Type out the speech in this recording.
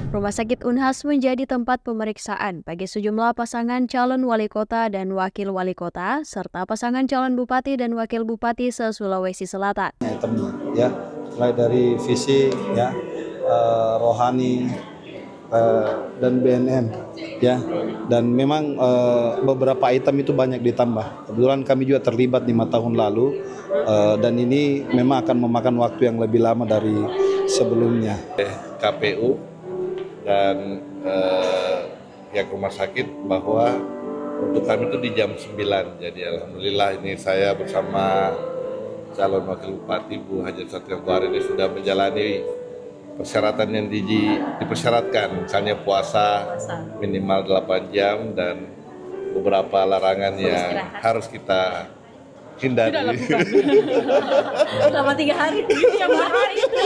Rumah Sakit Unhas menjadi tempat pemeriksaan bagi sejumlah pasangan calon wali kota dan wakil wali kota, serta pasangan calon bupati dan wakil bupati se-Sulawesi Selatan. Itemnya, ya, mulai dari fisik, ya, rohani, dan BNN, ya, dan memang beberapa item itu banyak ditambah. Kebetulan kami juga terlibat 5 tahun lalu, dan ini memang akan memakan waktu yang lebih lama dari sebelumnya. KPU dan pihak rumah sakit bahwa untuk kami itu di jam 9. Jadi alhamdulillah ini saya bersama calon wakil bupati Bu Hajat Satria Buhari ini sudah menjalani persyaratan yang dipersyaratkan, misalnya puasa minimal 8 jam dan beberapa larangan yang harus kita hindari. Selama 3 hari, tiap hari itu.